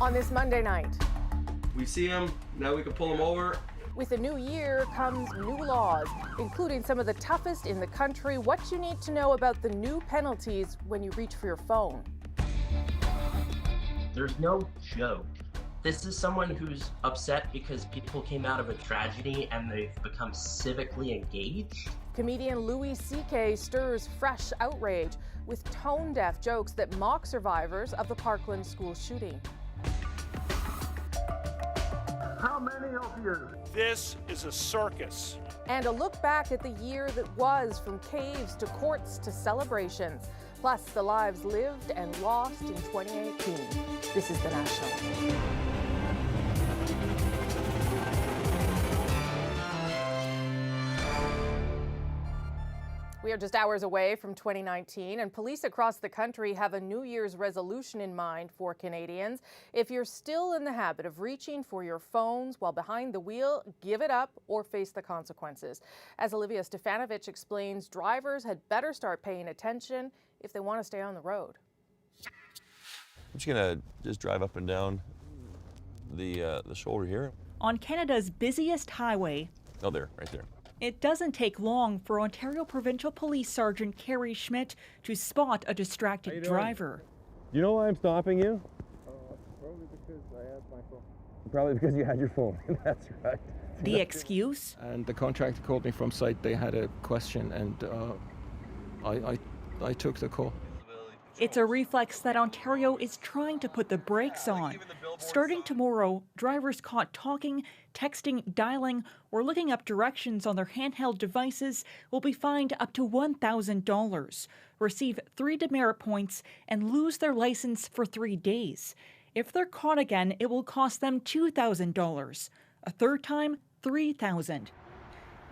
on this Monday night. We see them, now we can pull them over. With the new year comes new laws, including some of the toughest in the country. What you need to know about the new penalties when you reach for your phone. There's no joke. This is someone who's upset because people came out of a tragedy and they've become civically engaged. Comedian Louis C.K. stirs fresh outrage with tone-deaf jokes that mock survivors of the Parkland school shooting. How many of you? This is a circus. And a look back at the year that was, from caves to courts to celebrations, plus the lives lived and lost in 2018. This is The National. We are just hours away from 2019, and police across the country have a New Year's resolution in mind for Canadians. If you're still in the habit of reaching for your phones while behind the wheel, give it up or face the consequences. As Olivia Stefanovic explains, drivers had better start paying attention if they want to stay on the road. I'm just gonna drive up and down the shoulder here. On Canada's busiest highway. Oh, there, right there. It doesn't take long for Ontario Provincial Police Sergeant Kerry Schmidt to spot a distracted driver. You know why I'm stopping you? Probably because I had my phone. Probably because you had your phone. That's right. The excuse? And the contractor called me from site. They had a question, and I took the call. It's a reflex that Ontario is trying to put the brakes on. Starting tomorrow, drivers caught talking, texting, dialing, or looking up directions on their handheld devices will be fined up to $1,000, receive 3 demerit points, and lose their license for 3 days. If they're caught again, it will cost them $2,000. A third time, $3,000.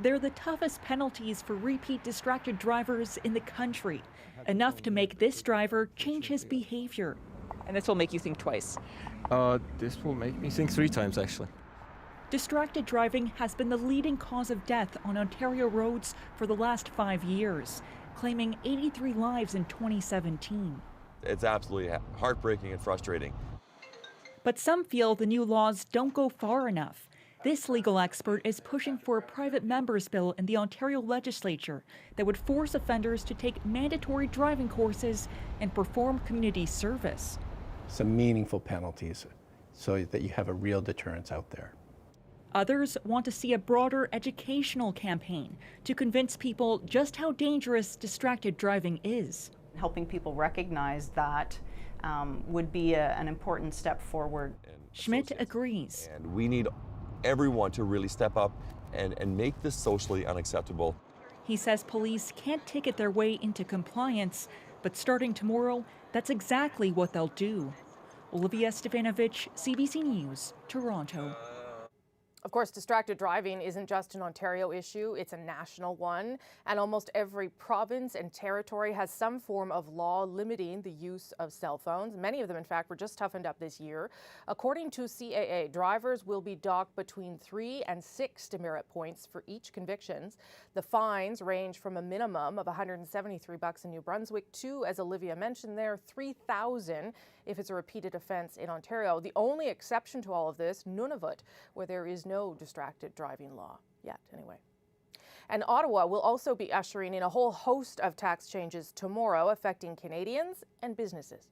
They're the toughest penalties for repeat distracted drivers in the country, enough to make this driver change his behavior. And this will make you think twice. This will make me think 3 times, actually. Distracted driving has been the leading cause of death on Ontario roads for the last 5 years, claiming 83 lives in 2017. It's absolutely heartbreaking and frustrating. But some feel the new laws don't go far enough. This legal expert is pushing for a private member's bill in the Ontario legislature that would force offenders to take mandatory driving courses and perform community service. Some meaningful penalties so that you have a real deterrence out there. Others want to see a broader educational campaign to convince people just how dangerous distracted driving is. Helping people recognize that would be an important step forward. Schmidt agrees. And we need everyone to really step up and make this socially unacceptable. He says police can't ticket their way into compliance, but starting tomorrow, that's exactly what they'll do. Olivia Stefanovic, CBC News, Toronto. Of course, distracted driving isn't just an Ontario issue, it's a national one, and almost every province and territory has some form of law limiting the use of cell phones. Many of them, in fact, were just toughened up this year. According to CAA, drivers will be docked between 3 and 6 demerit points for each conviction. The fines range from a minimum of $173 in New Brunswick to, as Olivia mentioned there, $3,000 if it's a repeated offence in Ontario. The only exception to all of this, Nunavut, where there is no distracted driving law yet, anyway. And Ottawa will also be ushering in a whole host of tax changes tomorrow affecting Canadians and businesses.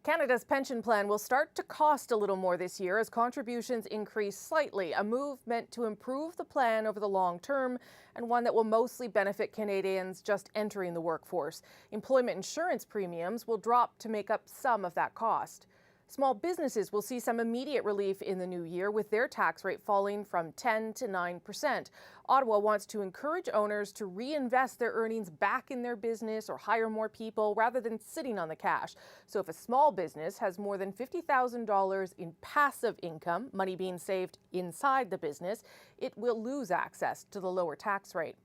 Canada's pension plan will start to cost a little more this year as contributions increase slightly, a move meant to improve the plan over the long term and one that will mostly benefit Canadians just entering the workforce. Employment insurance premiums will drop to make up some of that cost. Small businesses will see some immediate relief in the new year, with their tax rate falling from 10% to 9%. Ottawa wants to encourage owners to reinvest their earnings back in their business or hire more people rather than sitting on the cash. So if a small business has more than $50,000 in passive income, money being saved inside the business, it will lose access to the lower tax rate.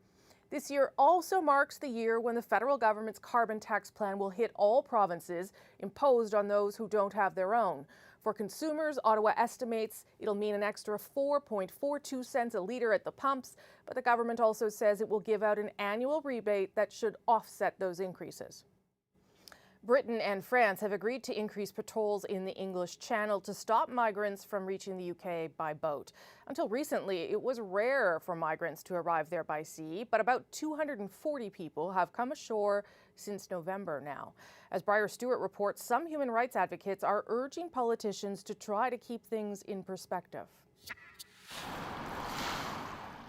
This year also marks the year when the federal government's carbon tax plan will hit all provinces, imposed on those who don't have their own. For consumers, Ottawa estimates it'll mean an extra 4.42 cents a litre at the pumps, but the government also says it will give out an annual rebate that should offset those increases. Britain and France have agreed to increase patrols in the English Channel to stop migrants from reaching the UK by boat. Until recently, it was rare for migrants to arrive there by sea, but about 240 people have come ashore since November now. As Briar Stewart reports, some human rights advocates are urging politicians to try to keep things in perspective.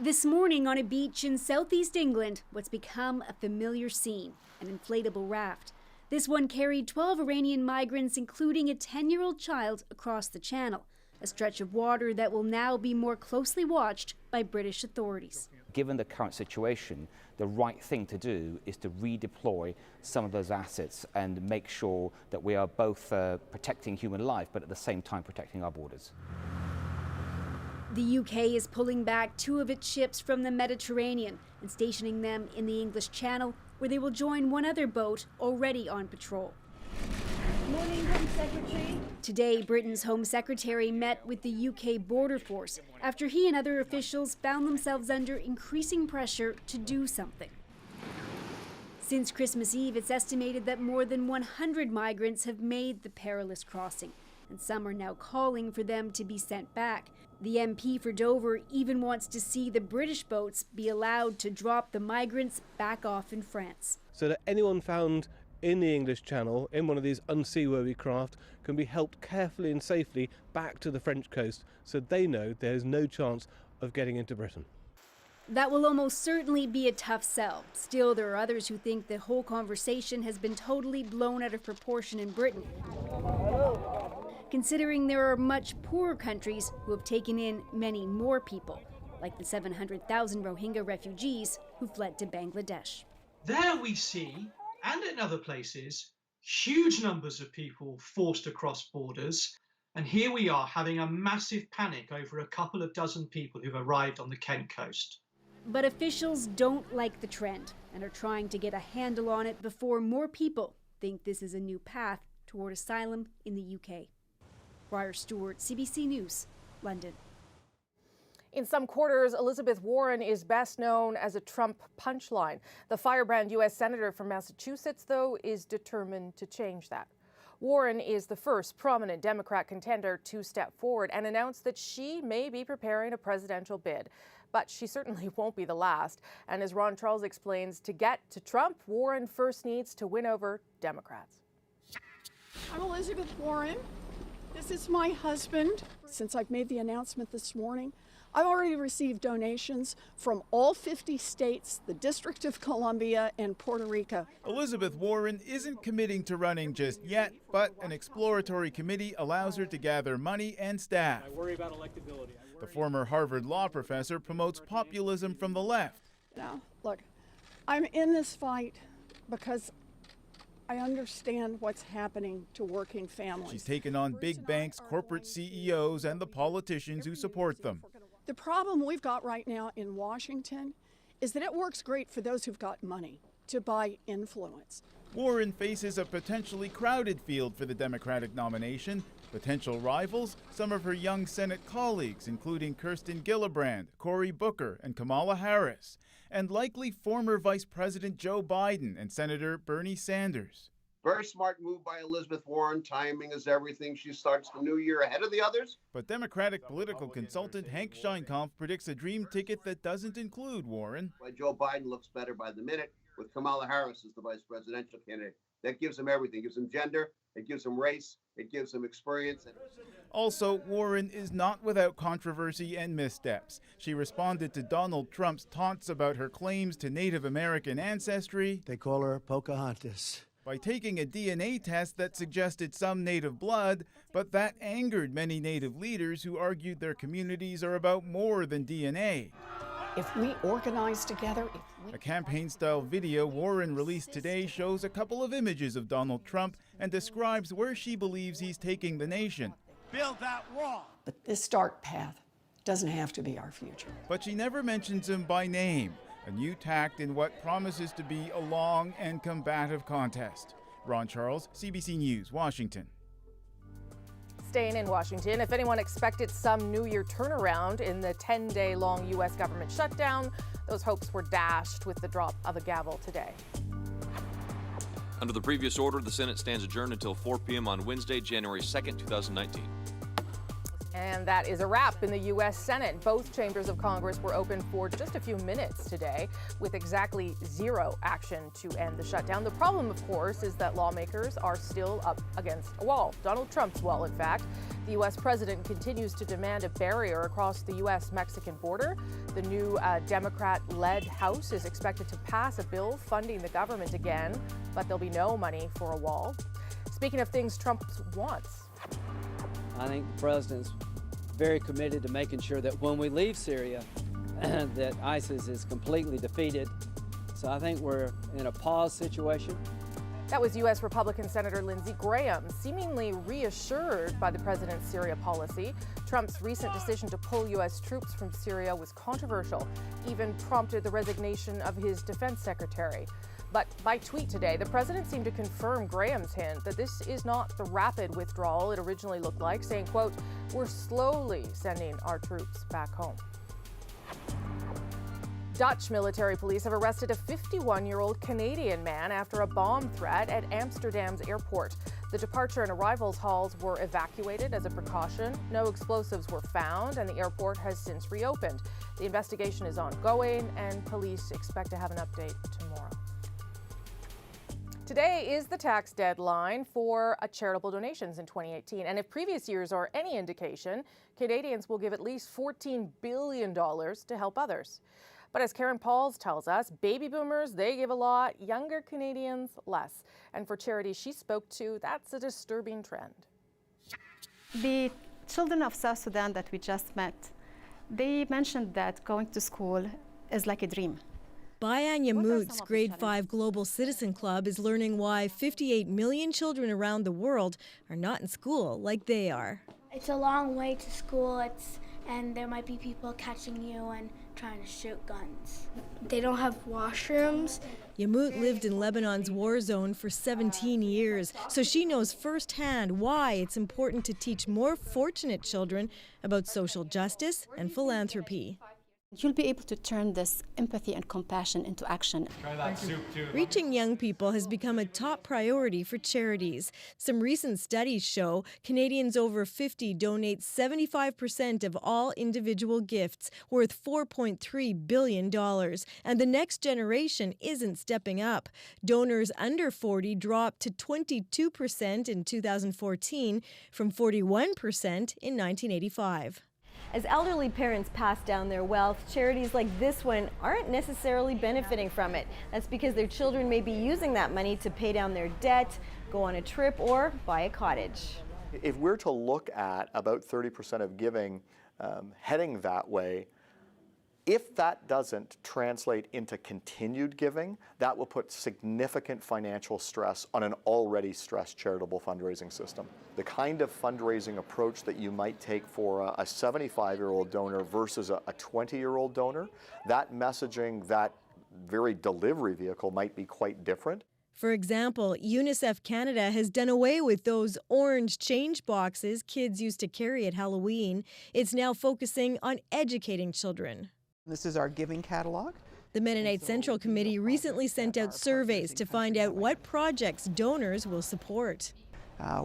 This morning on a beach in southeast England, what's become a familiar scene, an inflatable raft. This one carried 12 Iranian migrants, including a 10-year-old child, across the channel, a stretch of water that will now be more closely watched by British authorities. Given the current situation, the right thing to do is to redeploy some of those assets and make sure that we are both protecting human life, but at the same time protecting our borders. The UK is pulling back 2 of its ships from the Mediterranean and stationing them in the English Channel, where they will join one other boat already on patrol. Morning, Home Secretary. Today, Britain's Home Secretary met with the UK Border Force after he and other officials found themselves under increasing pressure to do something. Since Christmas Eve, it's estimated that more than 100 migrants have made the perilous crossing, and some are now calling for them to be sent back. The MP for Dover even wants to see the British boats be allowed to drop the migrants back off in France. So that anyone found in the English Channel, in one of these unseaworthy craft, can be helped carefully and safely back to the French coast so they know there's no chance of getting into Britain. That will almost certainly be a tough sell. Still, there are others who think the whole conversation has been totally blown out of proportion in Britain, considering there are much poorer countries who have taken in many more people, like the 700,000 Rohingya refugees who fled to Bangladesh. There we see, and in other places, huge numbers of people forced across borders, and here we are having a massive panic over a couple of dozen people who've arrived on the Kent coast. But officials don't like the trend and are trying to get a handle on it before more people think this is a new path toward asylum in the UK. Briar Stewart, CBC News, London. In some quarters, Elizabeth Warren is best known as a Trump punchline. The firebrand U.S. Senator from Massachusetts, though, is determined to change that. Warren is the first prominent Democrat contender to step forward and announce that she may be preparing a presidential bid. But she certainly won't be the last. And as Ron Charles explains, to get to Trump, Warren first needs to win over Democrats. I'm Elizabeth Warren. This is my husband. Since I've made the announcement this morning, I've already received donations from all 50 states, the District of Columbia, and Puerto Rico. Elizabeth Warren isn't committing to running just yet, but an exploratory committee allows her to gather money and staff. I worry about electability. The former Harvard law professor promotes populism from the left. Now, look, I'm in this fight because I understand what's happening to working families. She's taken on big banks, corporate CEOs, and the politicians who support them. The problem we've got right now in Washington is that it works great for those who've got money to buy influence. Warren faces a potentially crowded field for the Democratic nomination. Potential rivals, some of her young Senate colleagues, including Kirsten Gillibrand, Cory Booker, and Kamala Harris, and likely former Vice President Joe Biden and Senator Bernie Sanders. Very smart move by Elizabeth Warren. Timing is everything. She starts the new year ahead of the others. But Democratic political consultant Hank Scheinkampf predicts a dream ticket that doesn't include Warren. Joe Biden looks better by the minute with Kamala Harris as the vice presidential candidate. That gives him everything. It gives him gender. It gives him race. It gives him experience. Also, Warren is not without controversy and missteps. She responded to Donald Trump's taunts about her claims to Native American ancestry. They call her Pocahontas. By taking a DNA test that suggested some Native blood, but that angered many Native leaders who argued their communities are about more than DNA. If we organize together, A campaign-style video Warren released today shows a couple of images of Donald Trump and describes where she believes he's taking the nation. Build that wall. But this dark path doesn't have to be our future. But she never mentions him by name, a new tact in what promises to be a long and combative contest. Ron Charles, CBC News, Washington. Staying in Washington, if anyone expected some New Year turnaround in the 10-day-long U.S. government shutdown, those hopes were dashed with the drop of a gavel today. Under the previous order, the Senate stands adjourned until 4 p.m. on Wednesday, January 2nd, 2019. And that is a wrap in the U.S. Senate. Both chambers of Congress were open for just a few minutes today, with exactly zero action to end the shutdown. The problem, of course, is that lawmakers are still up against a wall. Donald Trump's wall, in fact. The U.S. president continues to demand a barrier across the U.S.-Mexican border. The new Democrat-led House is expected to pass a bill funding the government again, but there'll be no money for a wall. Speaking of things Trump wants, I think the president's very committed to making sure that when we leave Syria, that ISIS is completely defeated. So I think we're in a pause situation. that was U.S. Republican Senator Lindsey Graham, seemingly reassured by the president's Syria policy. Trump's recent decision to pull U.S. troops from Syria was controversial, even prompted the resignation of his defense secretary. But by tweet today, the president seemed to confirm Graham's hint that this is not the rapid withdrawal it originally looked like, saying, quote, "We're slowly sending our troops back home." Dutch military police have arrested a 51-year-old Canadian man after a bomb threat at Amsterdam's airport. The departure and arrivals halls were evacuated as a precaution. No explosives were found, and the airport has since reopened. The investigation is ongoing, and police expect to have an update tomorrow. Today is the tax deadline for charitable donations in 2018, and if previous years are any indication, Canadians will give at least $14 billion to help others. But as Karen Pauls tells us, baby boomers, they give a lot, younger Canadians less. And for charities she spoke to, that's a disturbing trend. The children of South Sudan that we just met, they mentioned that going to school is like a dream. Bayan Yamut's Grade 5 Global Citizen Club is learning why 58 million children around the world are not in school like they are. It's a long way to school, and there might be people catching you and trying to shoot guns. They don't have washrooms. Yamut lived in Lebanon's war zone for 17 years, so she knows firsthand why it's important to teach more fortunate children about social justice and philanthropy. You'll be able to turn this empathy and compassion into action. Try that soup too. Reaching young people has become a top priority for charities. Some recent studies show Canadians over 50 donate 75% of all individual gifts, worth $4.3 billion. And the next generation isn't stepping up. Donors under 40 dropped to 22% in 2014 from 41% in 1985. As elderly parents pass down their wealth, charities like this one aren't necessarily benefiting from it. That's because their children may be using that money to pay down their debt, go on a trip, or buy a cottage. If we're to look at about 30% of giving heading that way, if that doesn't translate into continued giving, that will put significant financial stress on an already stressed charitable fundraising system. The kind of fundraising approach that you might take for a 75-year-old donor versus a 20-year-old donor, that messaging, that very delivery vehicle might be quite different. For example, UNICEF Canada has done away with those orange change boxes kids used to carry at Halloween. It's now focusing on educating children. This is our giving catalog. The Mennonite Central Committee recently sent out surveys to find out what projects donors will support.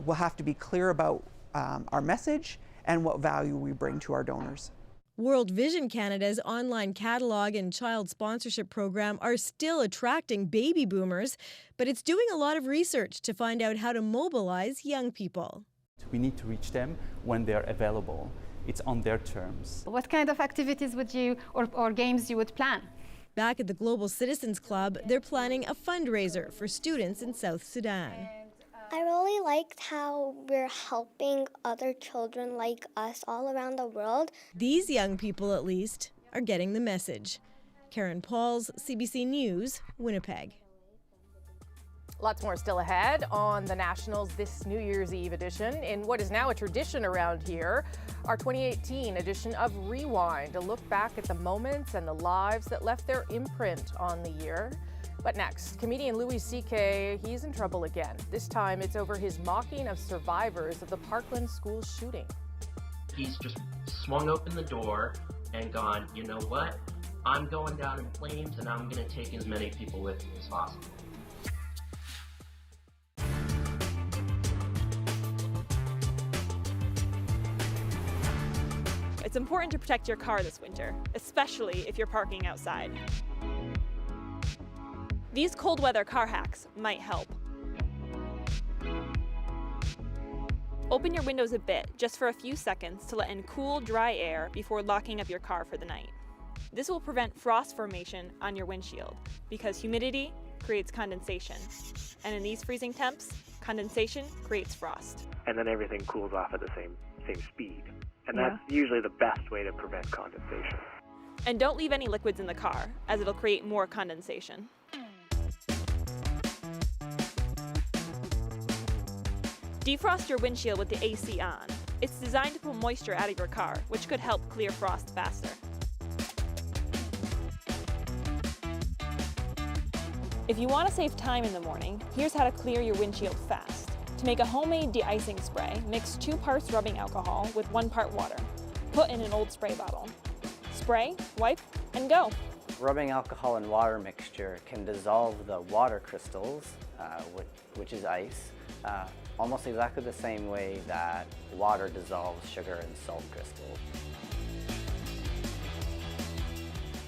We'll have to be clear about our message and what value we bring to our donors. World Vision Canada's online catalog and child sponsorship program are still attracting baby boomers, but it's doing a lot of research to find out how to mobilize young people. We need to reach them when they're available. It's on their terms. What kind of activities would you or games you would plan? Back at the Global Citizens Club, they're planning a fundraiser for students in South Sudan. I really liked how we're helping other children like us all around the world. These young people, at least, are getting the message. Karen Pauls, CBC News, Winnipeg. Lots more still ahead on the Nationals this New Year's Eve edition. In what is now a tradition around here, our 2018 edition of Rewind, a look back at the moments and the lives that left their imprint on the year. But next, comedian Louis C.K., he's in trouble again. This time it's over his mocking of survivors of the Parkland school shooting. He's just swung open the door and gone, you know what? I'm going down in flames and I'm going to take as many people with me as possible. It's important to protect your car this winter, especially if you're parking outside. These cold weather car hacks might help. Open your windows a bit, just for a few seconds, to let in cool, dry air before locking up your car for the night. This will prevent frost formation on your windshield, because humidity creates condensation. And in these freezing temps, condensation creates frost. And then everything cools off at the same speed. And that's usually the best way to prevent condensation. And don't leave any liquids in the car, as it'll create more condensation. Defrost your windshield with the AC on. It's designed to pull moisture out of your car, which could help clear frost faster. If you want to save time in the morning, here's how to clear your windshield fast. To make a homemade de-icing spray, mix 2 parts rubbing alcohol with 1 part water. Put in an old spray bottle. Spray, wipe, and go. Rubbing alcohol and water mixture can dissolve the water crystals, which is ice, almost exactly the same way that water dissolves sugar and salt crystals.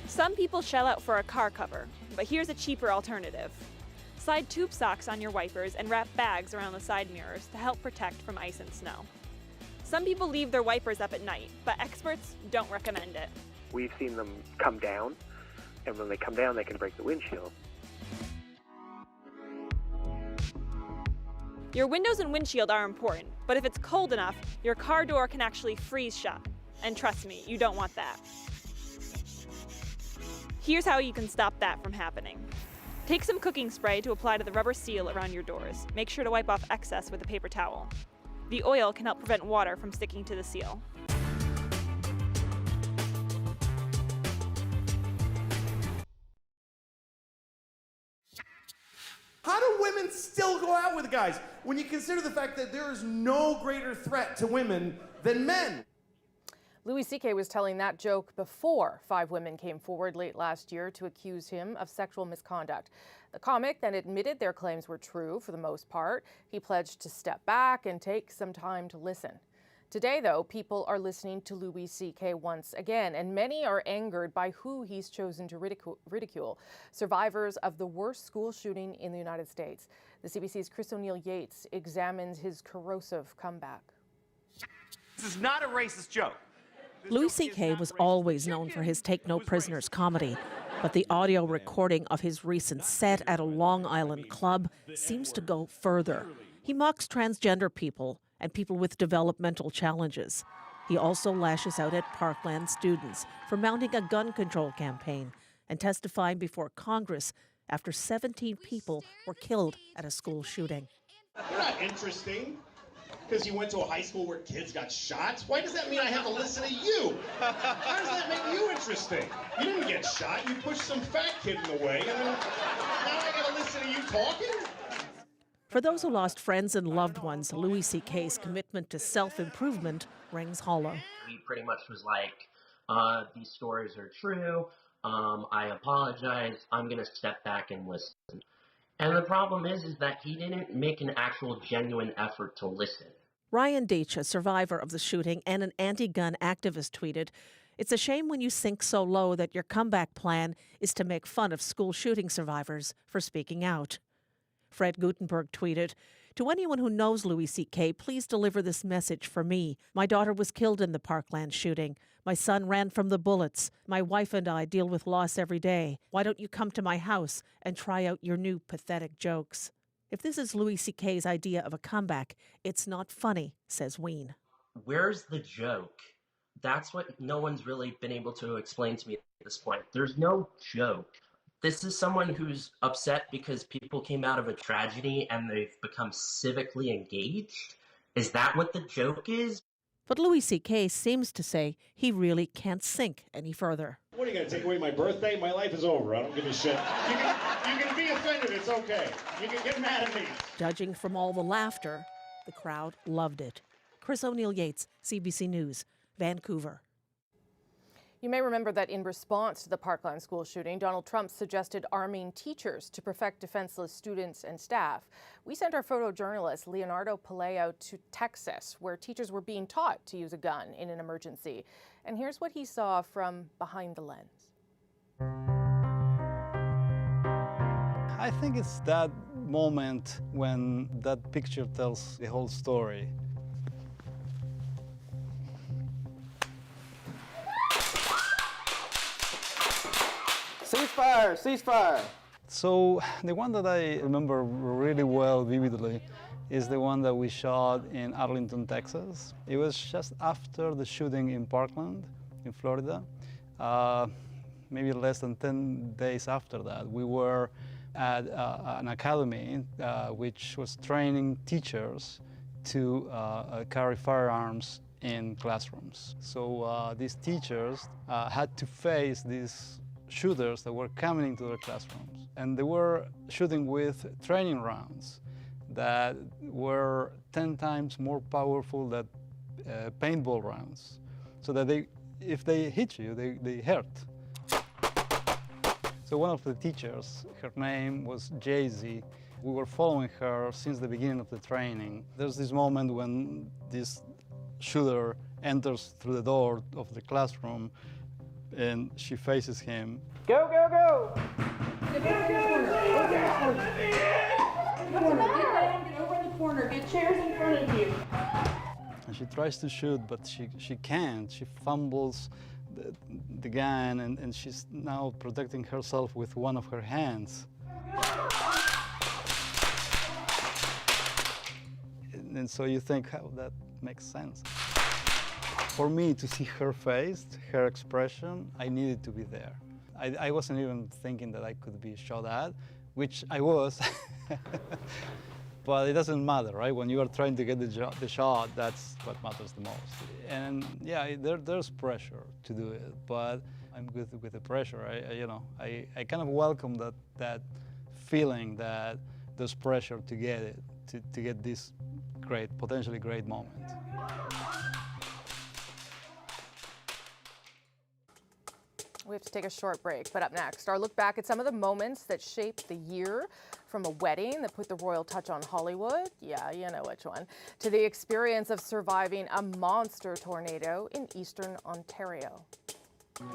Some people shell out for a car cover, but here's a cheaper alternative. Slide tube socks on your wipers and wrap bags around the side mirrors to help protect from ice and snow. Some people leave their wipers up at night, but experts don't recommend it. We've seen them come down, and when they come down, they can break the windshield. Your windows and windshield are important, but if it's cold enough, your car door can actually freeze shut. And trust me, you don't want that. Here's how you can stop that from happening. Take some cooking spray to apply to the rubber seal around your doors. Make sure to wipe off excess with a paper towel. The oil can help prevent water from sticking to the seal. How do women still go out with guys when you consider the fact that there is no greater threat to women than men? Louis C.K. was telling that joke before 5 women came forward late last year to accuse him of sexual misconduct. The comic then admitted their claims were true for the most part. He pledged to step back and take some time to listen. Today, though, people are listening to Louis C.K. once again, and many are angered by who he's chosen to ridicule, survivors of the worst school shooting in the United States. The CBC's Chris O'Neill Yates examines his corrosive comeback. This is not a racist joke. Louis C.K. was always known for his Take No Prisoners comedy, but the audio recording of his recent set at a Long Island club seems to go further. He mocks transgender people and people with developmental challenges. He also lashes out at Parkland students for mounting a gun control campaign and testifying before Congress after 17 people were killed at a school shooting. You're not interesting. Because you went to a high school where kids got shot? Why does that mean I have to listen to you? How does that make you interesting? You didn't get shot. You pushed some fat kid in the way, and then now I gotta listen to you talking? For those who lost friends and loved ones, Louis C.K.'s commitment to self-improvement rings hollow. He pretty much was like, these stories are true, I apologize, I'm gonna step back and listen. And the problem is that he didn't make an actual genuine effort to listen. Ryan Deitch, a survivor of the shooting and an anti-gun activist, tweeted, "It's a shame when you sink so low that your comeback plan is to make fun of school shooting survivors for speaking out." Fred Gutenberg tweeted, "To anyone who knows Louis C.K., please deliver this message for me. My daughter was killed in the Parkland shooting. My son ran from the bullets. My wife and I deal with loss every day. Why don't you come to my house and try out your new pathetic jokes?" If this is Louis C.K.'s idea of a comeback, it's not funny, says Ween. Where's the joke? That's what no one's really been able to explain to me at this point. There's no joke. This is someone who's upset because people came out of a tragedy and they've become civically engaged? Is that what the joke is? But Louis C.K. seems to say he really can't sink any further. What, are you going to take away my birthday? My life is over. I don't give a shit. You can be offended. It's okay. You can get mad at me. Judging from all the laughter, the crowd loved it. Chris O'Neill Yates, CBC News, Vancouver. You may remember that in response to the Parkland school shooting, Donald Trump suggested arming teachers to protect defenseless students and staff. We sent our photojournalist Leonardo Palaio to Texas, where teachers were being taught to use a gun in an emergency. And here's what he saw from behind the lens. I think it's that moment when that picture tells the whole story. Ceasefire! Ceasefire! So the one that I remember really well, vividly, is the one that we shot in Arlington, Texas. It was just after the shooting in Parkland, in Florida. Maybe less than 10 days after that, we were at an academy which was training teachers to carry firearms in classrooms. So these teachers had to face these shooters that were coming into their classrooms. And they were shooting with training rounds that were 10 times more powerful than paintball rounds. So that if they hit you, they hurt. So one of the teachers, her name was Jay-Z. We were following her since the beginning of the training. There's this moment when this shooter enters through the door of the classroom and she faces him. Go, go, go! Get over in the corner. Get chairs in front of you. And she tries to shoot, but she can't. She fumbles the gun, and she's now protecting herself with one of her hands. And so you think how that makes sense. For me to see her face, her expression, I needed to be there. I wasn't even thinking that I could be shot at, which I was. But it doesn't matter, right? When you are trying to get the shot, that's what matters the most. And yeah, there's pressure to do it, but I'm good with the pressure. I kind of welcome that feeling that there's pressure to get it, to get this potentially great moment. We have to take a short break, but up next, our look back at some of the moments that shaped the year, from a wedding that put the royal touch on Hollywood, yeah, you know which one, to the experience of surviving a monster tornado in eastern Ontario.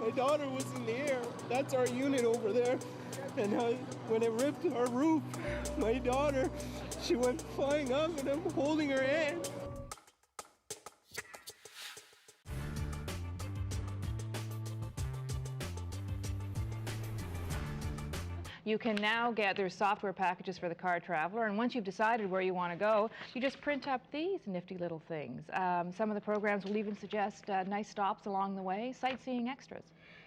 My daughter was in the air. That's our unit over there. And when it ripped our roof, my daughter, she went flying up and I'm holding her hand. You can now get their software packages for the car traveler, and once you've decided where you want to go, you just print up these nifty little things. Some of the programs will even suggest nice stops along the way, sightseeing extras.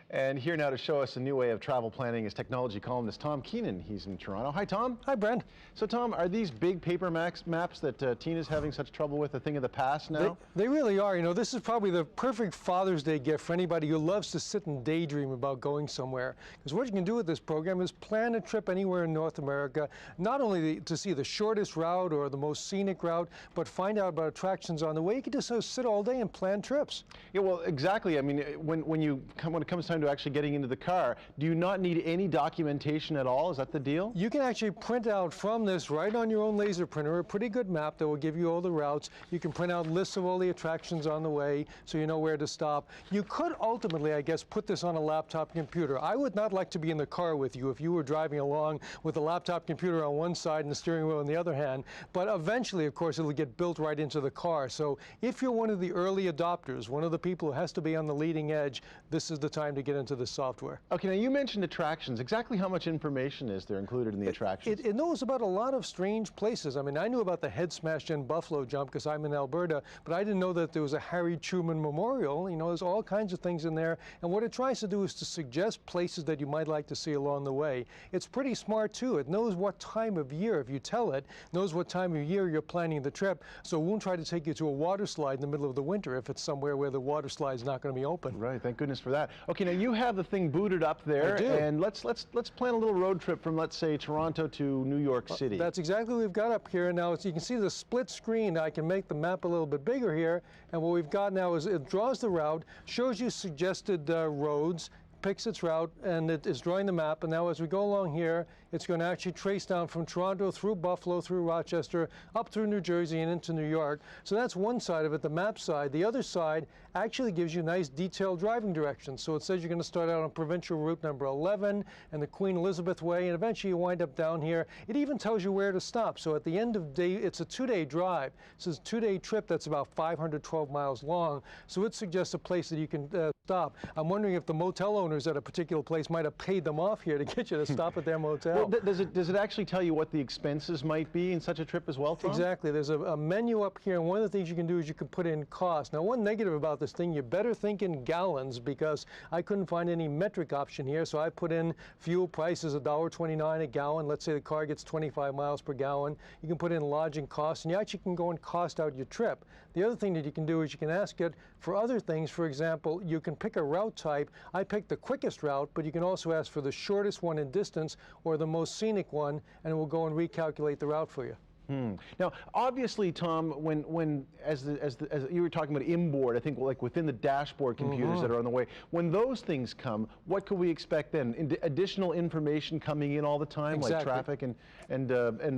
And here now to show us a new way of travel planning is technology columnist Tom Keenan. He's in Toronto. Hi, Tom. Hi, Brent. So, Tom, are these big paper maps that Tina's having such trouble with a thing of the past now? They really are. You know, this is probably the perfect Father's Day gift for anybody who loves to sit and daydream about going somewhere. Because what you can do with this program is plan a trip anywhere in North America, not only to see the shortest route or the most scenic route, but find out about attractions on the way. You can just sort of sit all day and plan trips. Yeah, well, exactly. I mean, when it comes time to actually getting into the car, do you not need any documentation at all? Is that the deal? You can actually print out from this right on your own laser printer a pretty good map that will give you all the routes. You can print out lists of all the attractions on the way so you know where to stop. You could ultimately, I guess, put this on a laptop computer. I would not like to be in the car with you if you were driving along with a laptop computer on one side and the steering wheel on the other hand. But eventually, of course, it'll get built right into the car. So if you're one of the early adopters, one of the people who has to be on the leading edge, this is the time to get into the software. Okay, now you mentioned attractions. Exactly how much information is there included in the attractions? It knows about a lot of strange places. I mean, I knew about the head smash and buffalo jump because I'm in Alberta, but I didn't know that there was a Harry Truman Memorial. You know, there's all kinds of things in there. And what it tries to do is to suggest places that you might like to see along the way. It's pretty smart, too. It knows what time of year, if you tell it, knows what time of year you're planning the trip, so it won't try to take you to a water slide in the middle of the winter if it's somewhere where the water slide's not going to be open. Right, thank goodness for that. Okay, now you have the thing booted up there, I do. and let's plan a little road trip from, let's say, Toronto to New York City. That's exactly what we've got up here. Now, as you can see the split screen, I can make the map a little bit bigger here, and what we've got now is it draws the route, shows you suggested roads, picks its route, and it is drawing the map. And now as we go along here, it's going to actually trace down from Toronto through Buffalo, through Rochester, up through New Jersey and into New York. So that's one side of it, the map side. The other side actually gives you nice detailed driving directions. So it says you're going to start out on provincial route number 11 and the Queen Elizabeth Way, and eventually you wind up down here. It even tells you where to stop. So at the end of the day, it's a 2-day drive. So it's a 2-day trip that's about 512 miles long. So it suggests a place that you can stop. I'm wondering if the motel owners at a particular place might have paid them off here to get you to stop at their motel. Well, does it actually tell you what the expenses might be in such a trip as well, Tom? Exactly. There's a menu up here, and one of the things you can do is you can put in cost. Now, one negative about this thing, you better think in gallons, because I couldn't find any metric option here, so I put in fuel prices, $1.29 a gallon. Let's say the car gets 25 miles per gallon. You can put in lodging costs, and you actually can go and cost out your trip. The other thing that you can do is you can ask it for other things. For example, you can pick a route type. I picked the quickest route, but you can also ask for the shortest one in distance or the most scenic one, and it will go and recalculate the route for you. Now, obviously, Tom, as you were talking about inboard, I think like within the dashboard computers that are on the way, when those things come, what could we expect then? Additional information coming in all the time, like traffic and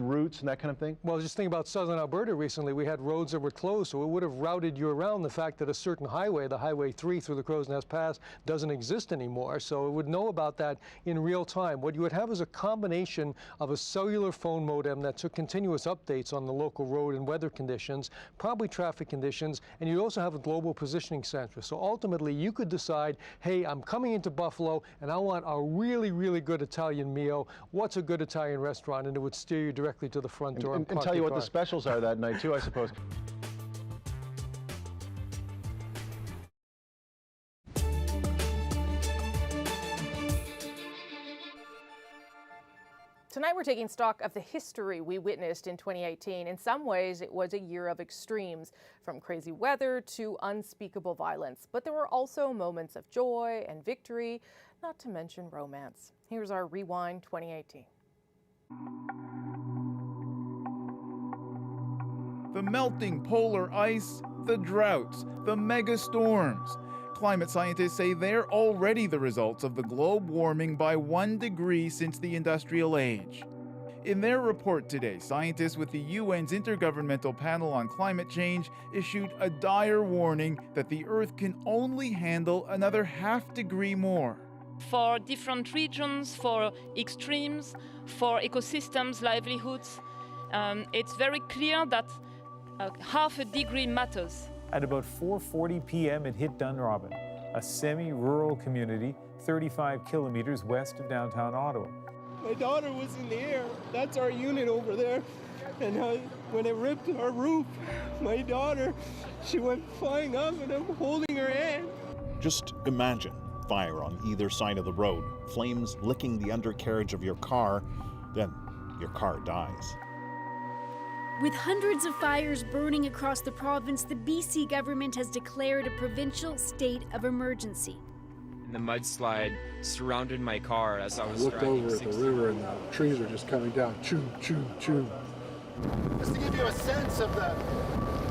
routes and that kind of thing? Well, just think about southern Alberta recently. We had roads that were closed, so it would have routed you around the fact that a certain highway, the Highway 3 through the Crow's Nest Pass, doesn't exist anymore. So it would know about that in real time. What you would have is a combination of a cellular phone modem that took continuous updates on the local road and weather conditions, probably traffic conditions, and you also have a global positioning center. So ultimately, you could decide, hey, I'm coming into Buffalo and I want a really, really good Italian meal. What's a good Italian restaurant? And it would steer you directly to the front door. And tell you what the specials are that night too, I suppose. Tonight we're taking stock of the history we witnessed in 2018. In some ways, it was a year of extremes, from crazy weather to unspeakable violence. But there were also moments of joy and victory, not to mention romance. Here's our Rewind 2018. The melting polar ice, the droughts, the mega storms. Climate scientists say they're already the results of the globe warming by 1 degree since the industrial age. In their report today, scientists with the UN's Intergovernmental Panel on Climate Change issued a dire warning that the Earth can only handle another ½ degree more. For different regions, for extremes, for ecosystems, livelihoods, it's very clear that ½ degree matters. At about 4:40 p.m. it hit Dunrobin, a semi-rural community 35 kilometers west of downtown Ottawa. My daughter was in the air. That's our unit over there. And when it ripped our roof, my daughter, she went flying up and I'm holding her hand. Just imagine fire on either side of the road, flames licking the undercarriage of your car, then your car dies. With hundreds of fires burning across the province, the BC government has declared a provincial state of emergency. The mudslide surrounded my car as I was looked over at the river and the trees are just coming down, choo, choo, choo. Just to give you a sense of the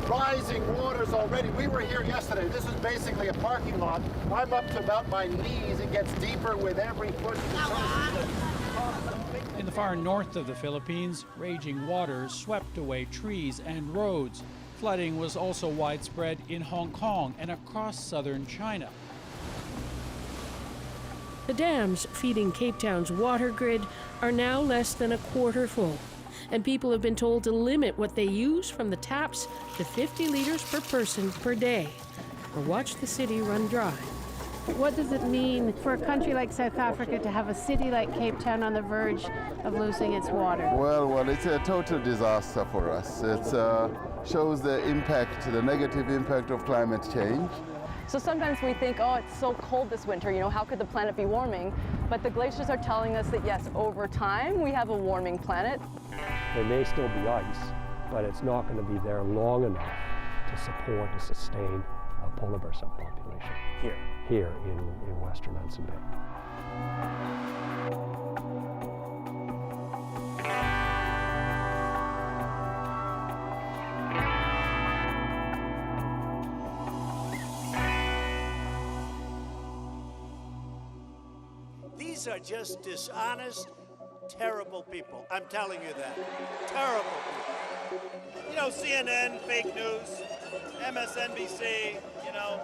rising waters already, we were here yesterday. This is basically a parking lot. I'm up to about my knees. It gets deeper with every foot. In the far north of the Philippines, raging waters swept away trees and roads. Flooding was also widespread in Hong Kong and across southern China. The dams feeding Cape Town's water grid are now less than a quarter full, and people have been told to limit what they use from the taps to 50 liters per person per day, or watch the city run dry. What does it mean for a country like South Africa to have a city like Cape Town on the verge of losing its water? Well, it's a total disaster for us. It shows the impact, the negative impact of climate change. So sometimes we think, oh, it's so cold this winter, you know, how could the planet be warming? But the glaciers are telling us that yes, over time we have a warming planet. There may still be ice, but it's not going to be there long enough to support and sustain a whole of our subpopulation. Here in western Hudson Bay. These are just dishonest, terrible people. I'm telling you that. Terrible people. You know, CNN, fake news, MSNBC, you know,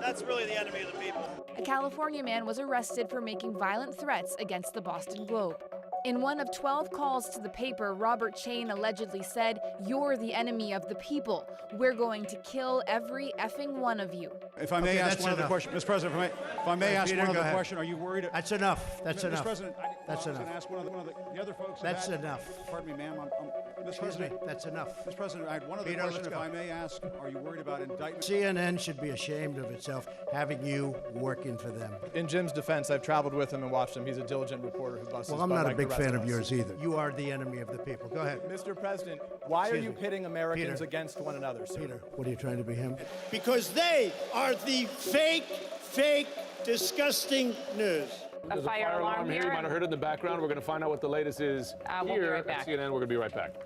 that's really the enemy of the people. A California man was arrested for making violent threats against the Boston Globe. In one of 12 calls to the paper, Robert Chain allegedly said, "You're the enemy of the people. We're going to kill every effing one of you." If I may ask one other question, Mr. President, if I may ask Peter, one other question, are you worried? That's enough. That's Mr. enough. President, that's enough. Ask one of the other folks. That's enough. Pardon me, ma'am. Mr. Excuse President, me. That's enough. Mr. President, I had one other Peter, question. let's If go. I may ask, are you worried about indictment? CNN should be ashamed of itself having you working for them. In Jim's defense, I've traveled with him and watched him. He's a diligent reporter who busts. Well, I'm not a big fan of yours either. You are the enemy of the people. Go ahead. Mr. President, why are you Excuse me. pitting Americans Peter. against one another, sir? Peter, what are you trying to be him? Because they are the fake, disgusting news. There's a fire alarm here. You might have heard it in the background. We're going to find out what the latest is We'll be here right back. at CNN. We're going to be right back.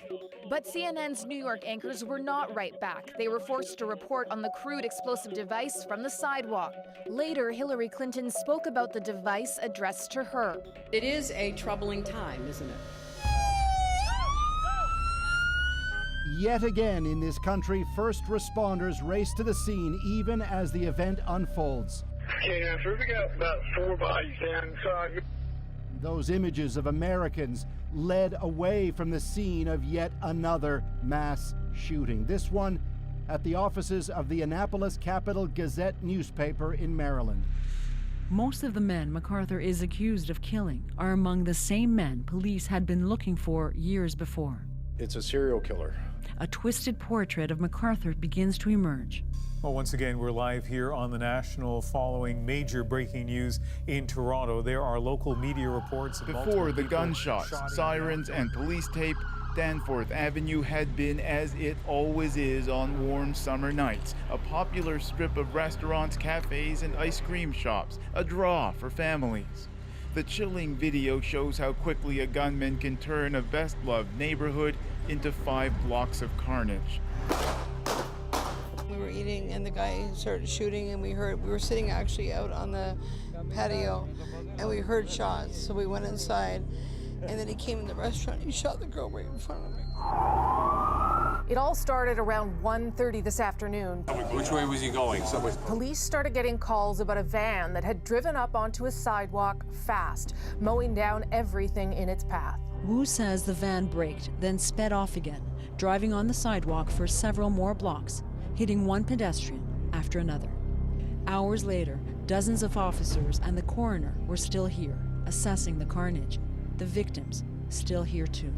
But CNN's New York anchors were not right back. They were forced to report on the crude explosive device from the sidewalk. Later, Hillary Clinton spoke about the device addressed to her. It is a troubling time, isn't it? Yet again in this country, first responders race to the scene even as the event unfolds. Can't answer. We got about 4 bodies down inside. Those images of Americans led away from the scene of yet another mass shooting. This one at the offices of the Annapolis Capital Gazette newspaper in Maryland. Most of the men MacArthur is accused of killing are among the same men police had been looking for years before. It's a serial killer. A twisted portrait of MacArthur begins to emerge. Well, once again, we're live here on the National following major breaking news in Toronto. There are local media reports of Before the gunshots, sirens, and police tape, Danforth Avenue had been as it always is on warm summer nights, a popular strip of restaurants, cafes, and ice cream shops, a draw for families. The chilling video shows how quickly a gunman can turn a best-loved neighborhood into 5 blocks of carnage. We were eating and the guy started shooting, and we were sitting actually out on the patio and we heard shots, so we went inside, and then he came in the restaurant and he shot the girl right in front of me. It all started around 1:30 this afternoon. Which way was he going? Police started getting calls about a van that had driven up onto a sidewalk fast, mowing down everything in its path. Wu says the van braked, then sped off again, driving on the sidewalk for several more blocks, hitting one pedestrian after another. Hours later, dozens of officers and the coroner were still here, assessing the carnage. The victims still here too.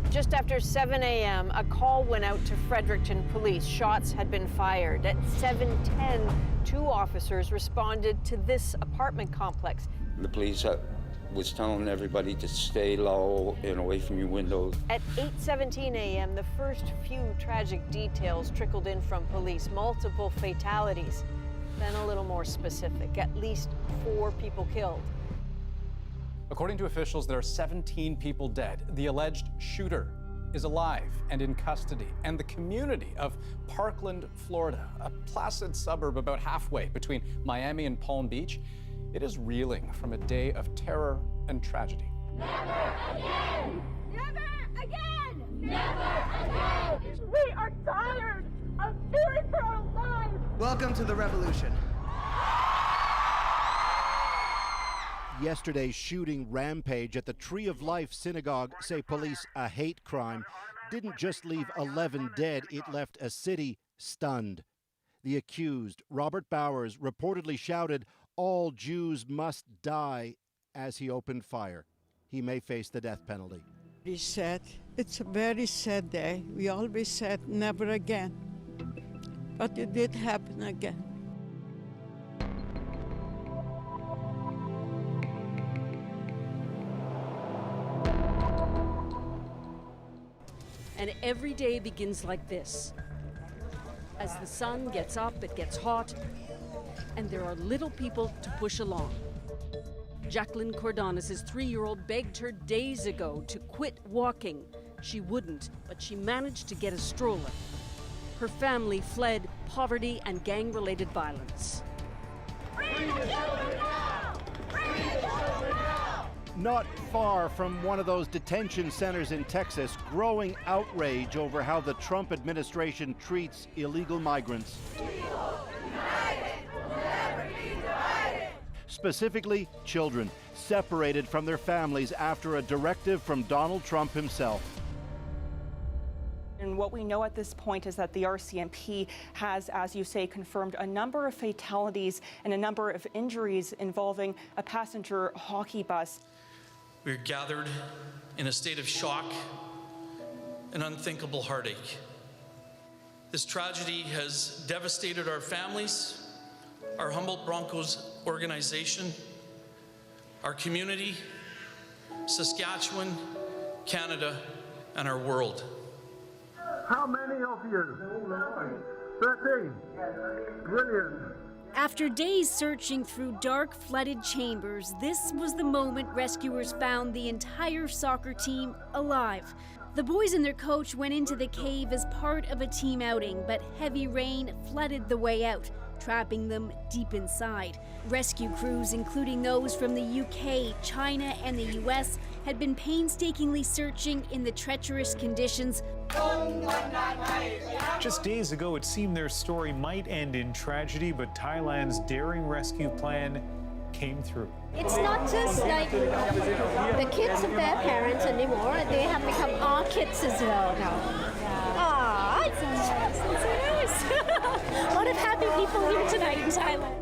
Just after 7 a.m., a call went out to Fredericton police. Shots had been fired. At 7:10, 2 officers responded to this apartment complex. The police was telling everybody to stay low and away from your windows. At 8:17 a.m., the first few tragic details trickled in from police. Multiple fatalities. Then a little more specific, at least 4 people killed. According to officials, there are 17 people dead. The alleged shooter is alive and in custody. And the community of Parkland, Florida, a placid suburb about halfway between Miami and Palm Beach, it is reeling from a day of terror and tragedy. Never again! Never again! Never again! We are tired of fearing for our lives! Welcome to the revolution. Yesterday's shooting rampage at the Tree of Life synagogue, say police, a hate crime, didn't just leave 11 dead, it left a city stunned. The accused, Robert Bowers, reportedly shouted, "All Jews must die," as he opened fire. He may face the death penalty. Very sad. It's a very sad day. We always said never again. But it did happen again. And every day begins like this. As the sun gets up, it gets hot, and there are little people to push along. Jacqueline Cordonis' 3-year-old begged her days ago to quit walking. She wouldn't, but she managed to get a stroller. Her family fled poverty and gang-related violence. Free the children now! Free the children now! Not far from one of those detention centers in Texas, growing outrage over how the Trump administration treats illegal migrants. Specifically, children separated from their families after a directive from Donald Trump himself. And what we know at this point is that the RCMP has, as you say, confirmed a number of fatalities and a number of injuries involving a passenger hockey bus. We're gathered in a state of shock and unthinkable heartache. This tragedy has devastated our families, our Humboldt Broncos organization, our community, Saskatchewan, Canada, and our world. How many of you? 13. Brilliant. After days searching through dark, flooded chambers, this was the moment rescuers found the entire soccer team alive. The boys and their coach went into the cave as part of a team outing, but heavy rain flooded the way out, trapping them deep inside. Rescue crews, including those from the UK, China, and the US, had been painstakingly searching in the treacherous conditions. Just days ago, it seemed their story might end in tragedy, but Thailand's daring rescue plan came through. It's not just like the kids of their parents anymore. They have become our kids as well now. Ah, it's so nice. A lot of happy people here tonight in Thailand.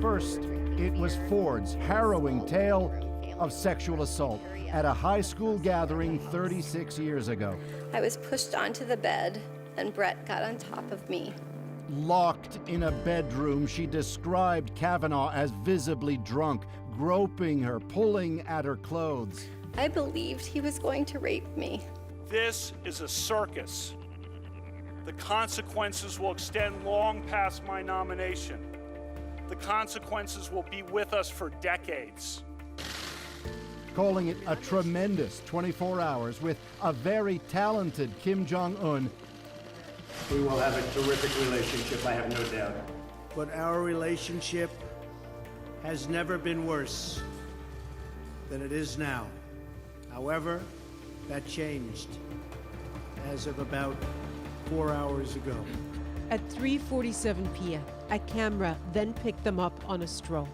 First, it was Ford's harrowing tale of sexual assault at a high school gathering 36 years ago. I was pushed onto the bed, and Brett got on top of me. Locked in a bedroom, she described Kavanaugh as visibly drunk, groping her, pulling at her clothes. I believed he was going to rape me. This is a circus. The consequences will extend long past my nomination. The consequences will be with us for decades. Calling it a tremendous 24 hours with a very talented Kim Jong-un. We will have a terrific relationship, I have no doubt. But our relationship has never been worse than it is now. However, that changed as of about 4 hours ago. At 3:47 p.m., a camera then picked them up on a stroll.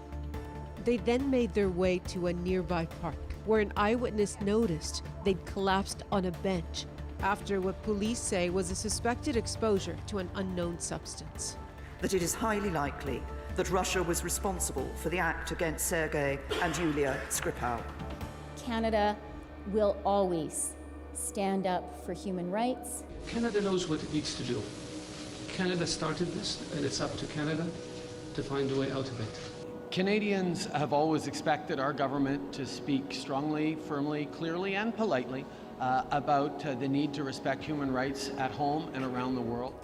They then made their way to a nearby park, where an eyewitness noticed they'd collapsed on a bench after what police say was a suspected exposure to an unknown substance. That it is highly likely that Russia was responsible for the act against Sergei and Yulia Skripal. Canada will always stand up for human rights. Canada knows what it needs to do. Canada started this, and it's up to Canada to find a way out of it. Canadians have always expected our government to speak strongly, firmly, clearly, and politely about the need to respect human rights at home and around the world.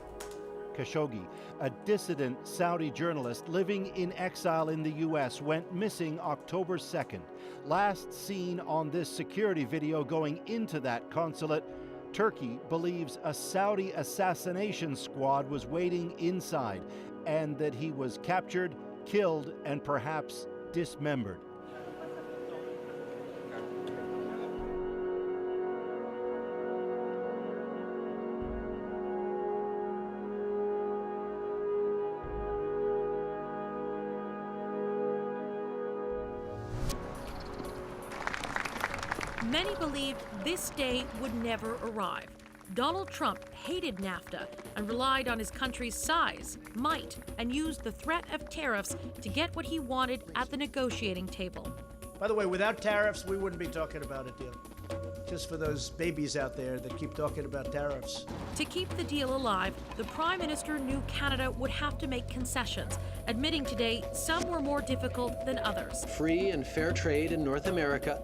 Khashoggi, a dissident Saudi journalist living in exile in the U.S., went missing October 2nd. Last seen on this security video going into that consulate, Turkey believes a Saudi assassination squad was waiting inside and that he was captured, killed, and perhaps dismembered. Many believed this day would never arrive. Donald Trump hated NAFTA and relied on his country's size, might, and used the threat of tariffs to get what he wanted at the negotiating table. By the way, without tariffs, we wouldn't be talking about a deal. Just for those babies out there that keep talking about tariffs. To keep the deal alive, the Prime Minister knew Canada would have to make concessions admitting today some were more difficult than others. Free and fair trade in North America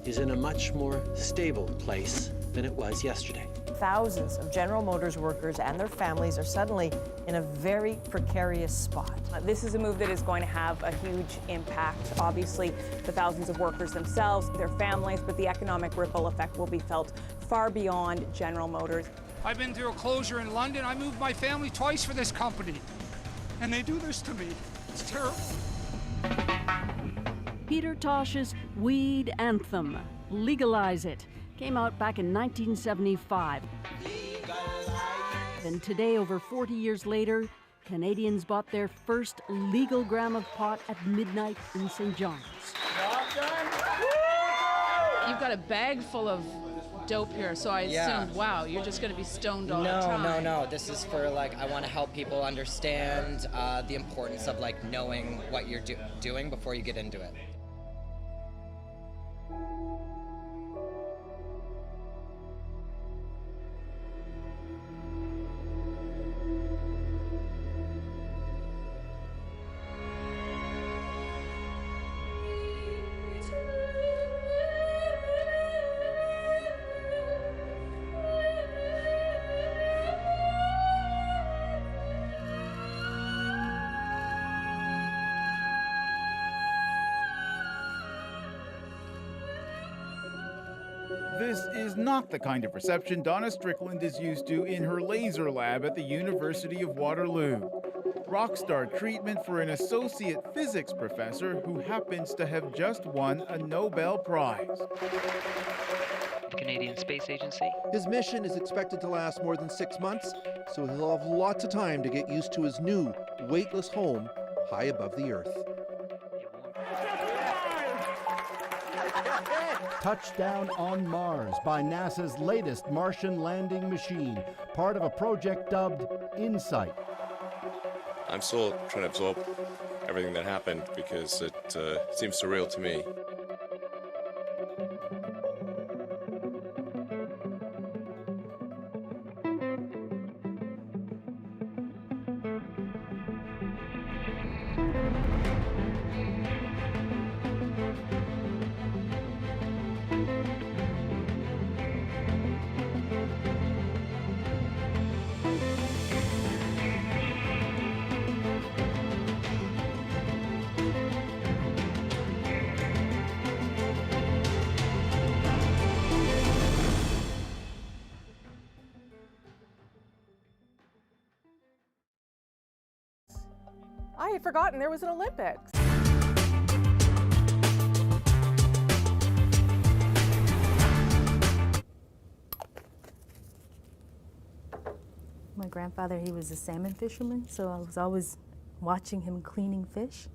is in a much more stable place than it was yesterday. Thousands of General Motors workers and their families are suddenly in a very precarious spot. This is a move that is going to have a huge impact. Obviously, the thousands of workers themselves, their families, but the economic ripple effect will be felt far beyond General Motors. I've been through a closure in London. I moved my family twice for this company, and they do this to me. It's terrible. Peter Tosh's Weed Anthem, Legalize It, came out back in 1975. And today, over 40 years later, Canadians bought their first legal gram of pot at midnight in St. John's. You've got a bag full of dope here, so I assumed, wow, you're just going to be stoned all the time. No. This is for, like, I want to help people understand the importance of, like, knowing what you're doing before you get into it. This is not the kind of reception Donna Strickland is used to in her laser lab at the University of Waterloo. Rockstar treatment for an associate physics professor who happens to have just won a Nobel Prize. Canadian Space Agency. His mission is expected to last more than 6 months, so he'll have lots of time to get used to his new, weightless home high above the Earth. Touchdown on Mars by NASA's latest Martian landing machine, part of a project dubbed InSight. I'm still trying to absorb everything that happened because it seems surreal to me. I had forgotten there was an Olympics. My grandfather, he was a salmon fisherman, so I was always watching him cleaning fish.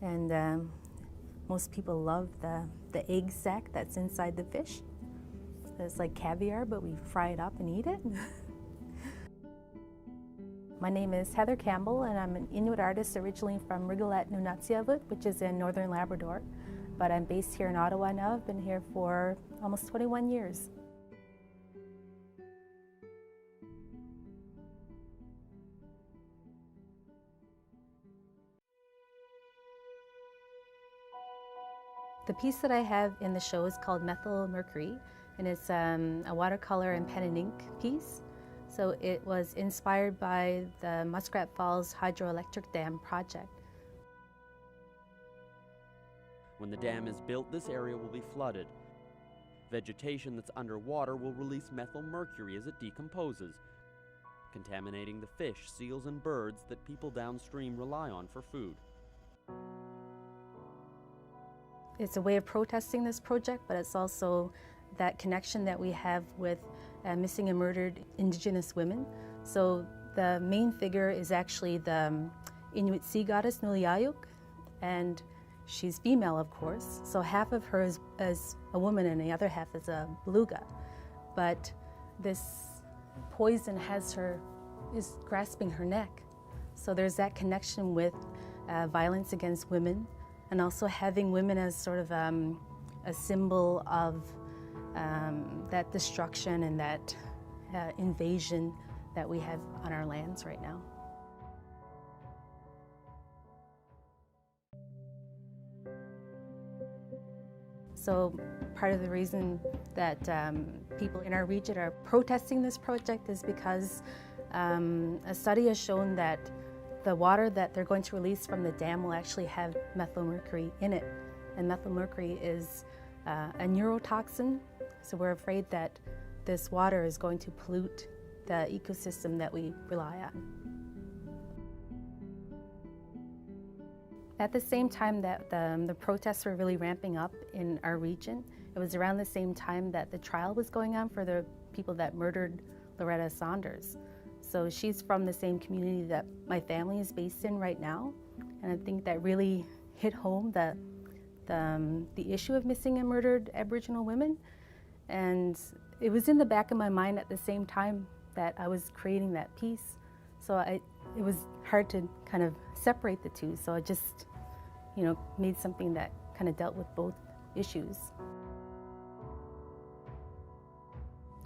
And most people love the egg sac that's inside the fish. It's like caviar, but we fry it up and eat it. My name is Heather Campbell, and I'm an Inuit artist originally from Rigolet, Nunatsiavut, which is in northern Labrador. But I'm based here in Ottawa now. I've been here for almost 21 years. The piece that I have in the show is called Methyl Mercury, and it's a watercolor and pen and ink piece. So it was inspired by the Muskrat Falls Hydroelectric Dam project. When the dam is built, this area will be flooded. Vegetation that's underwater will release methyl mercury as it decomposes, contaminating the fish, seals, and birds that people downstream rely on for food. It's a way of protesting this project, but it's also that connection that we have with missing and murdered Indigenous women. So the main figure is actually the Inuit sea goddess Nuliayuk, and she's female, of course. So half of her is a woman and the other half is a beluga. But this poison is grasping her neck. So there's that connection with violence against women, and also having women as sort of a symbol of that destruction and that invasion that we have on our lands right now. So part of the reason that people in our region are protesting this project is because a study has shown that the water that they're going to release from the dam will actually have methylmercury in it. And methylmercury is a neurotoxin, so we're afraid that this water is going to pollute the ecosystem that we rely on. At the same time that the protests were really ramping up in our region, it was around the same time that the trial was going on for the people that murdered Loretta Saunders. So she's from the same community that my family is based in right now, and I think that really hit home the issue of missing and murdered Aboriginal women. And it was in the back of my mind at the same time that I was creating that piece. So it was hard to kind of separate the two. So I just, made something that kind of dealt with both issues.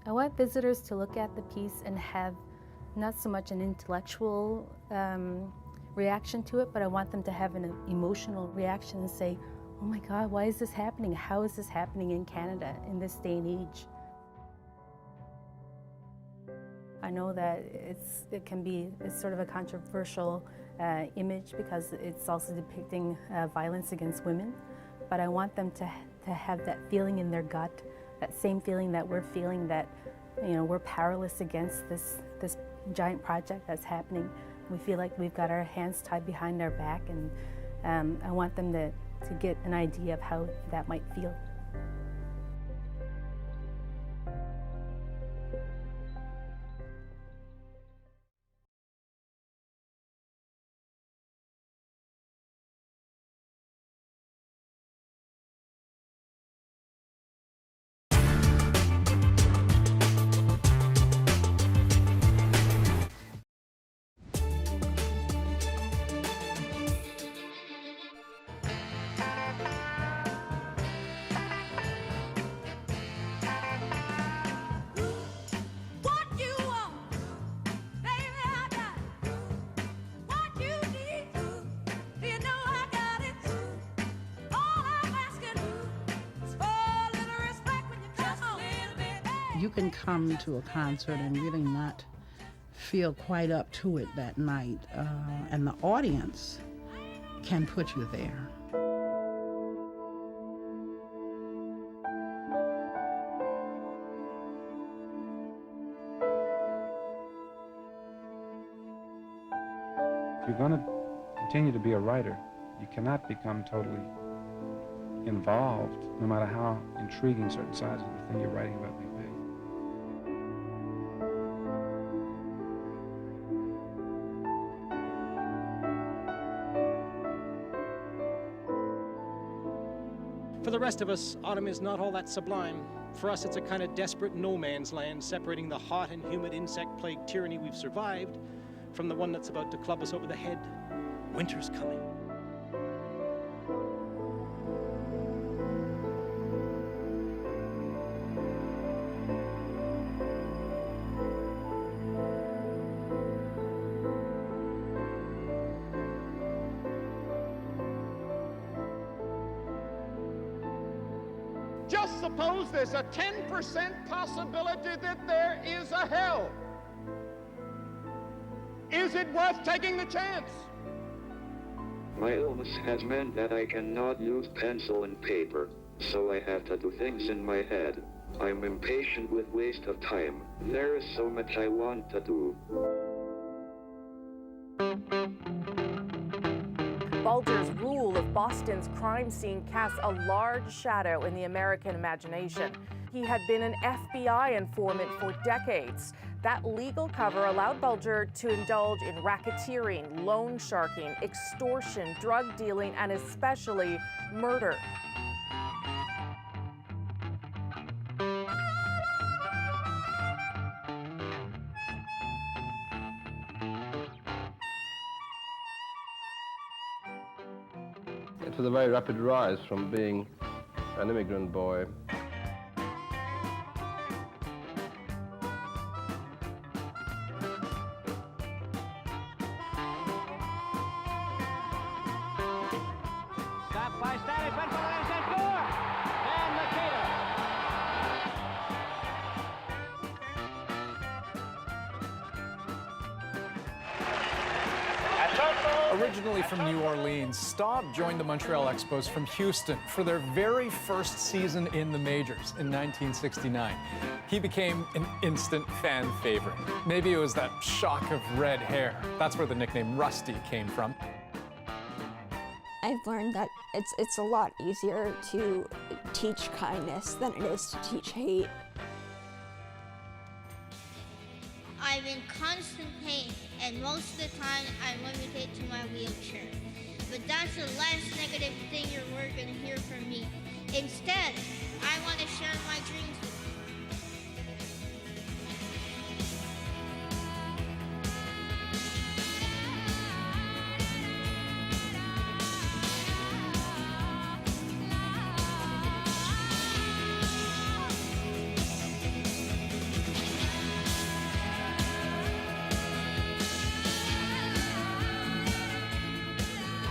I want visitors to look at the piece and have not so much an intellectual reaction to it, but I want them to have an emotional reaction and say, oh my God, why is this happening? How is this happening in Canada in this day and age? I know that it's sort of a controversial image because it's also depicting violence against women, but I want them to have that feeling in their gut, that same feeling that we're feeling, that we're powerless against this giant project that's happening. We feel like we've got our hands tied behind our back, and I want them to get an idea of how that might feel. You can come to a concert and really not feel quite up to it that night, and the audience can put you there. If you're going to continue to be a writer, you cannot become totally involved, no matter how intriguing certain sides of the thing you're writing about may be. For the rest of us, autumn is not all that sublime. For us, it's a kind of desperate no man's land, separating the hot and humid insect-plagued tyranny we've survived from the one that's about to club us over the head. Winter's coming. Just suppose there's a 10% possibility that there is a hell. Is it worth taking the chance? My illness has meant that I cannot use pencil and paper, so I have to do things in my head. I'm impatient with waste of time. There is so much I want to do. Bulger's rule of Boston's crime scene casts a large shadow in the American imagination. He had been an FBI informant for decades. That legal cover allowed Bulger to indulge in racketeering, loan sharking, extortion, drug dealing, and especially murder. It was a very rapid rise from being an immigrant boy. Stop by status, went for the inside door. And Originally from New Orleans, Staub joined the Montreal Expos from Houston for their very first season in the majors in 1969. He became an instant fan favorite. Maybe it was that shock of red hair. That's where the nickname Rusty came from. I've learned that it's a lot easier to teach kindness than it is to teach hate. I'm in constant pain, and most of the time I'm limited to my wheelchair. But that's the last negative thing you're ever going to hear from me. Instead, I want to share my dreams with you.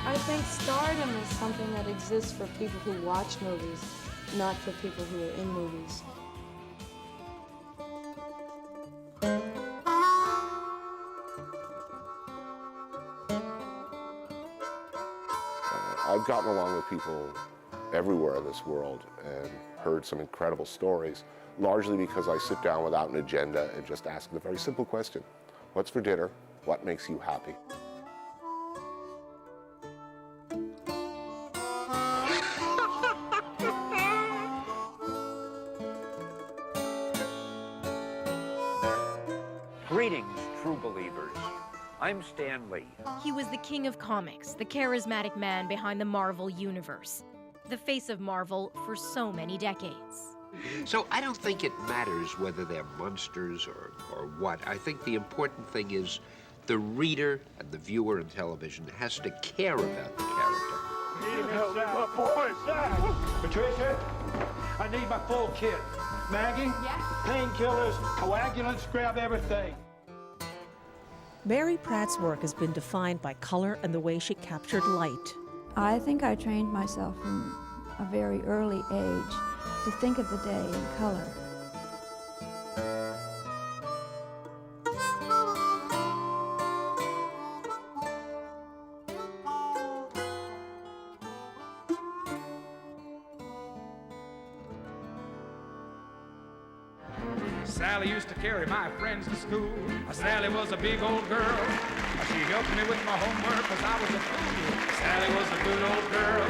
I think stardom is something that exists for people who watch movies, not for people who are in movies. I've gotten along with people everywhere in this world and heard some incredible stories, largely because I sit down without an agenda and just ask the very simple question: what's for dinner? What makes you happy? Greetings, true believers. I'm Stan Lee. He was the king of comics, the charismatic man behind the Marvel Universe, the face of Marvel for so many decades. So I don't think it matters whether they're monsters or what. I think the important thing is the reader and the viewer in television has to care about the character. Patricia, I need my full kit. Maggie? Yes? Painkillers, coagulants, grab everything. Mary Pratt's work has been defined by color and the way she captured light. I think I trained myself from a very early age to think of the day in color. Sally used to carry my friends to school. Sally was a big old girl. She helped me with my homework because I was a fool. Sally was a good old girl.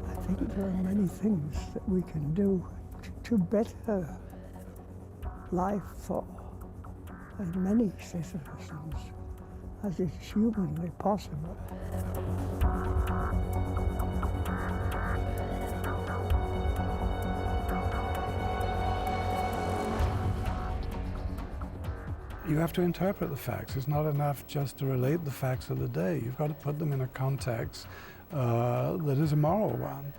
I think there are many things that we can do to better life for as many citizens as is humanly possible. You have to interpret the facts. It's not enough just to relate the facts of the day. You've got to put them in a context that is a moral one.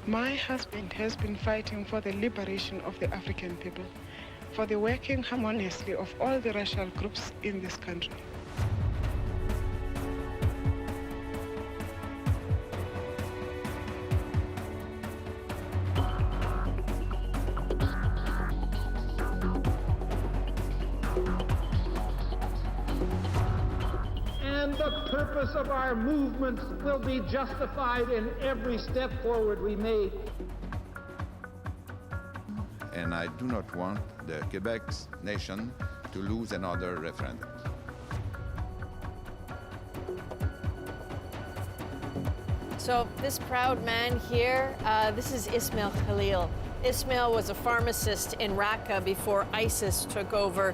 My husband has been fighting for the liberation of the African people, for the working harmoniously of all the racial groups in this country. And the purpose of our movements will be justified in every step forward we make. And I do not want the Quebec nation to lose another referendum. So this proud man here, this is Ismail Khalil. Ismail was a pharmacist in Raqqa before ISIS took over.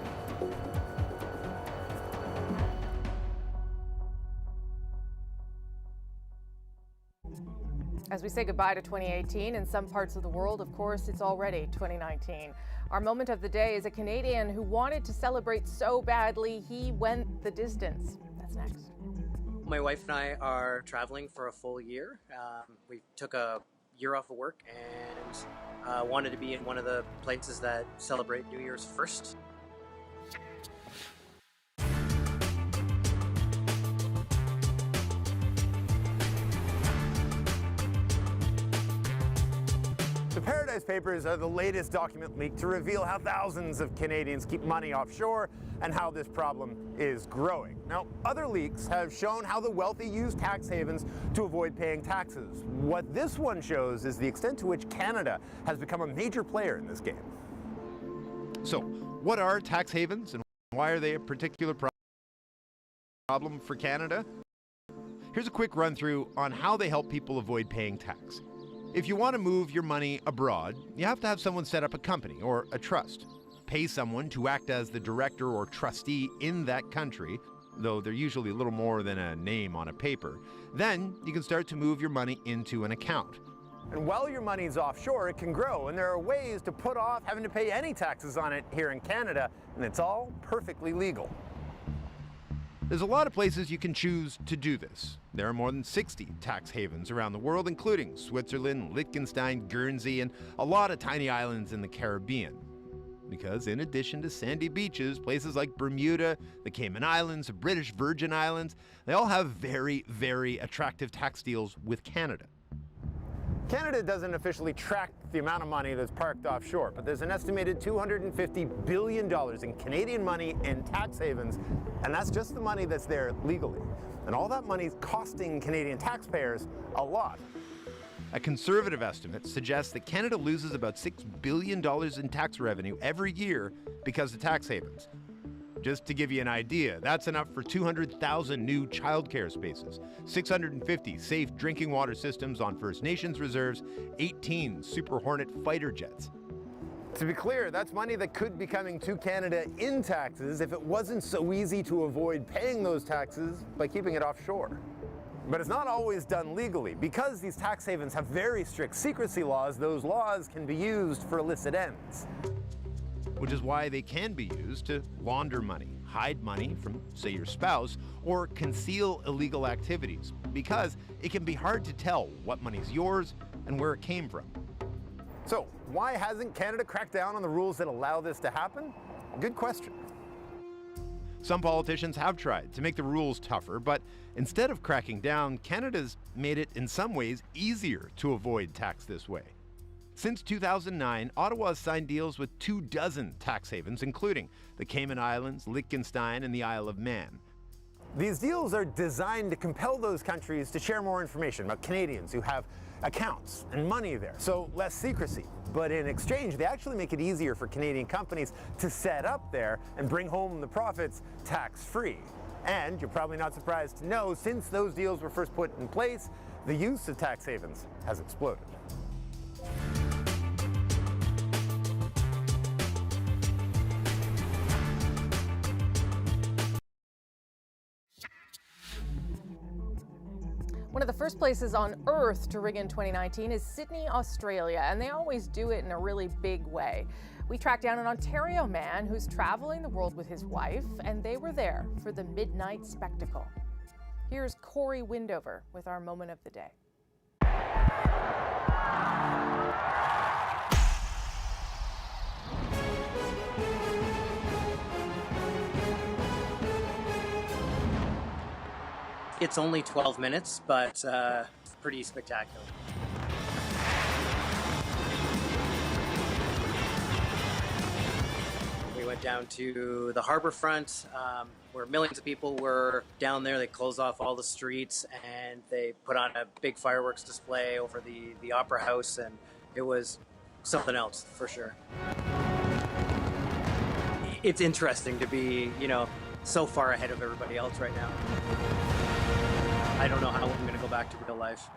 As we say goodbye to 2018, in some parts of the world, of course, it's already 2019. Our moment of the day is a Canadian who wanted to celebrate so badly, he went the distance. That's next. My wife and I are traveling for a full year. We took a year off of work and wanted to be in one of the places that celebrate New Year's first. Paradise Papers are the latest document leak to reveal how thousands of Canadians keep money offshore and how this problem is growing. Now, other leaks have shown how the wealthy use tax havens to avoid paying taxes. What this one shows is the extent to which Canada has become a major player in this game. So, what are tax havens and why are they a particular problem for Canada? Here's a quick run through on how they help people avoid paying tax. If you want to move your money abroad, you have to have someone set up a company or a trust. Pay someone to act as the director or trustee in that country, though they're usually a little more than a name on a paper. Then you can start to move your money into an account. And while your money's offshore, it can grow, and there are ways to put off having to pay any taxes on it here in Canada, and it's all perfectly legal. There's a lot of places you can choose to do this. There are more than 60 tax havens around the world, including Switzerland, Liechtenstein, Guernsey, and a lot of tiny islands in the Caribbean. Because in addition to sandy beaches, places like Bermuda, the Cayman Islands, the British Virgin Islands, they all have very, very attractive tax deals with Canada. Canada doesn't officially track the amount of money that's parked offshore, but there's an estimated $250 billion in Canadian money in tax havens, and that's just the money that's there legally. And all that money's costing Canadian taxpayers a lot. A conservative estimate suggests that Canada loses about $6 billion in tax revenue every year because of tax havens. Just to give you an idea, that's enough for 200,000 new childcare spaces, 650 safe drinking water systems on First Nations reserves, 18 Super Hornet fighter jets. To be clear, that's money that could be coming to Canada in taxes if it wasn't so easy to avoid paying those taxes by keeping it offshore. But it's not always done legally. Because these tax havens have very strict secrecy laws, those laws can be used for illicit ends. Which is why they can be used to launder money, hide money from, say, your spouse, or conceal illegal activities, because it can be hard to tell what money's yours and where it came from. So, why hasn't Canada cracked down on the rules that allow this to happen? Good question. Some politicians have tried to make the rules tougher, but instead of cracking down, Canada's made it in some ways easier to avoid tax this way. Since 2009, Ottawa has signed deals with 24 tax havens, including the Cayman Islands, Liechtenstein, and the Isle of Man. These deals are designed to compel those countries to share more information about Canadians who have accounts and money there, so less secrecy. But in exchange, they actually make it easier for Canadian companies to set up there and bring home the profits tax-free. And you're probably not surprised to know, since those deals were first put in place, the use of tax havens has exploded. One of the first places on Earth to rig in 2019 is Sydney, Australia, and they always do it in a really big way. We tracked down an Ontario man who's traveling the world with his wife, and they were there for the midnight spectacle. Here's Corey Windover with our moment of the day. It's only 12 minutes, but pretty spectacular. We went down to the harbor front where millions of people were down there. They closed off all the streets and they put on a big fireworks display over the opera house, and it was something else for sure. It's interesting to be, so far ahead of everybody else right now. I don't know how I'm going to go back to real life.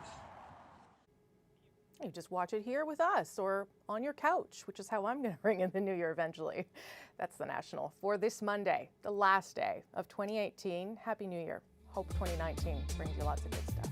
You just watch it here with us or on your couch, which is how I'm going to bring in the new year eventually. That's the National for this Monday, the last day of 2018. Happy New Year. Hope 2019 brings you lots of good stuff.